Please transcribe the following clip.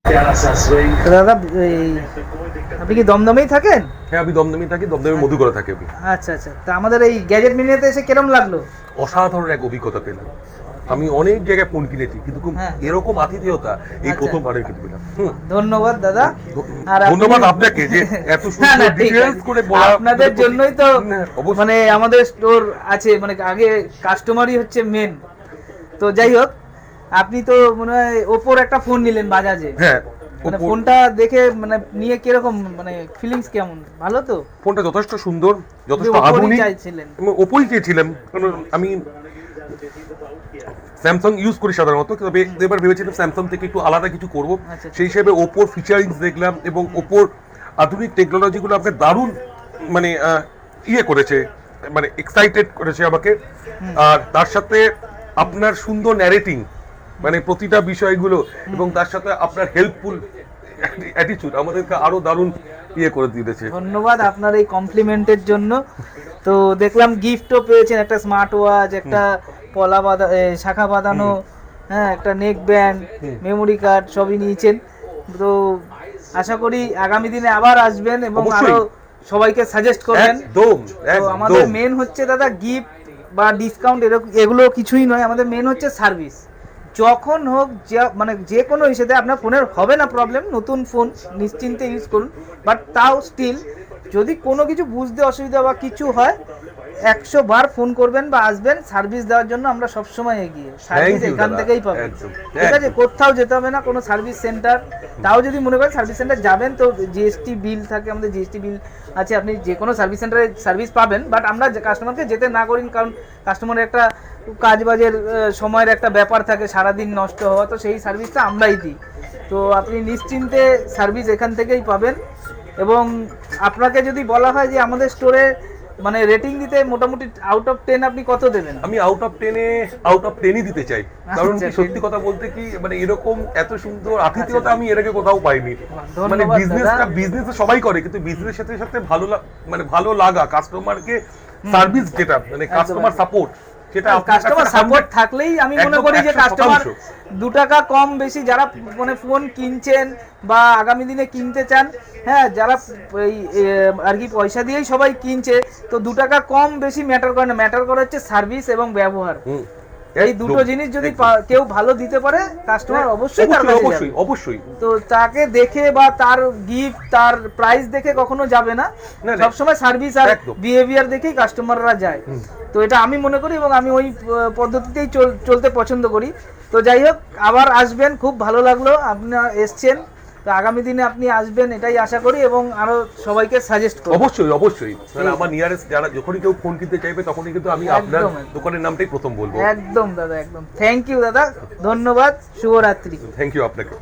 দাদা আপনি কি দমদমেই থাকেন? হ্যাঁ, আমি দমদমে থাকি, দমদমের মধুকরা থাকি আমি। আচ্ছা আচ্ছা, তা আমাদের এই গ্যাজেট মিনিয়াতে এসে কেরম লাগলো? অসাধারণ এক অভিজ্ঞতা পেলাম। আমি অনেক জায়গায় ফোন কিনেছি, কিন্তু এরকম আতিথেয়তা এই প্রথমবারের কিন্তু পেলাম। ধন্যবাদ দাদা, আর ধন্যবাদ আপনাকে যে এত সুন্দর ডিটেইলস করে বলা। আপনাদের জন্যই তো মানে আমাদের স্টোর আছে, মানে আগে কাস্টমারই হচ্ছে মেন। তো যাই হোক, আপনি তো মনে হয় ওপোর একটা ফোন নিলেন বাজাজে। হ্যাঁ, মানে ফোনটা দেখে মানে নিয়ে কিরকম, মানে ফিলিংস কেমন? ভালো তো? ফোনটা যথেষ্ট সুন্দর, যথেষ্ট আধুনিক। ওপোই চেয়েছিলাম, কারণ আমি স্যামসাং ইউজ করি সাধারণত, তবে এবার ভেবেছিলাম স্যামসাং থেকে একটু আলাদা কিছু করব। সেই হিসেবে ওপোর ফিচারিংস দেখলাম এবং ওপোর আধুনিক টেকনোলজিগুলো আমাকে দারুণ মানে করেছে, মানে এক্সাইটেড করেছে আমাকে। আর তার সাথে আপনার সুন্দর ন্যারেটিং, মানে প্রতিটা বিষয়গুলো, এবং তার সাথে আপনার হেল্পফুল অ্যাটিটিউড আমাদেরকে আরো দারুণ করে দিয়েছে। ধন্যবাদ আপনার এই কমপ্লিমেন্টের জন্য। তো দেখলাম গিফটও পেয়েছেন, একটা স্মার্ট ওয়াচ, একটা পলা শাখা বাঁধানো, হ্যাঁ, একটা নেক ব্যান্ড, মেমোরি কার্ড সবই নিয়েছেন। তো আশা করি আগামী দিনে আবার আসবেন এবং আরো সবাইকে সাজেস্ট করবেন। তো আমাদের মেন হচ্ছে দাদা গিফট বা ডিসকাউন্ট এগুলো কিছুই নয়, আমাদের মেন হচ্ছে সার্ভিস। যখন হোক, মানে যে কোনো হিসেবে আপনার ফোনের হবে না প্রবলেম, নতুন ফোন নিশ্চিন্তে ইউজ করুন। বাট তাও স্টিল যদি কোনো কিছু বুঝতে অসুবিধা বা কিছু হয়, 100 বার ফোন করবেন বা আসবেন, সার্ভিস দেওয়ার জন্য আমরা সবসময় এগিয়ে। সার্ভিস এখান থেকেই পাবেন, ঠিক আছে? কোথাও যেতে হবে না, কোনো সার্ভিস সেন্টার। তাও যদি মনে করেন সার্ভিস সেন্টার যাবেন, তো জিএসটি বিল থাকে, আমাদের জিএসটি বিল আছে, আপনি যে কোনো সার্ভিস সেন্টারে সার্ভিস পাবেন। বাট আমরা কাস্টমারকে যেতে না করি, কারণ কাস্টমারের একটা কাজবাজের সময়ের একটা ব্যাপার থাকে, সারাদিন নষ্ট হওয়া, তো সেই সার্ভিসটা আমরাই দিই। তো আপনি নিশ্চিন্তে সার্ভিস এখান থেকেই পাবেন। এবং আপনাকে যদি বলা হয় যে আমাদের স্টোরে মানে রেটিং দিতে, মোটামুটি আউট অফ 10 আপনি কত দেবেন? আমি আউট অফ 10ই দিতে চাই, কারণ সত্যি কথা বলতে কি, মানে এরকম এত সুন্দর আতিথেয়তা আমি এর আগে কোথাও পাইনি। মানে বিজনেস সবাই করে, কিন্তু বিজনেসের সাথে সাথে ভালো লাগা, কাস্টমারকে সার্ভিস, যেটা মানে কাস্টমার সাপোর্ট, কাস্টমার সাপোর্ট থাকলেই আমি মনে করি যে কাস্টমার 2 টাকা কম বেশি যারা মানে ফোন কিনছেন বা আগামী দিনে কিনতে চান, হ্যাঁ, যারা আর কি পয়সা দিয়েই সবাই কিনছে, তো 2 টাকা কম বেশি ম্যাটার করে না, ম্যাটার করে হচ্ছে সার্ভিস এবং ব্যবহার। এই দুটো জিনিস যদি কেউ ভালো দিতে পারে, কাস্টমার অবশ্যই তার কাছে যাবে, অবশ্যই। তো তাকে দেখে বা তার গিফট, তার প্রাইস দেখে কখনো যাবে না, সবসময় সার্ভিস আর বিহেভিয়ার দেখেই কাস্টমাররা যায়। তো এটা আমি মনে করি এবং আমি ওই পদ্ধতিতেই চলতে পছন্দ করি। তো যাই হোক, আবার আসবেন, খুব ভালো লাগলো আপনারা এসছেন। তো আগামী দিনে আপনি আসবেন এটাই আশা করি, এবং আরো সবাইকে সাজেস্ট করব। অবশ্যই মানে আমার নিয়ারেস্ট যারা যখনই কেউ ফোন কিনতে চাইবে, তখনই কিন্তু আমি আপনার দোকানের নামটাই প্রথম বলবো। একদম দাদা, একদম। থ্যাংক ইউ দাদা, ধন্যবাদ, শুভরাত্রি। থ্যাংক ইউ আপনাকে।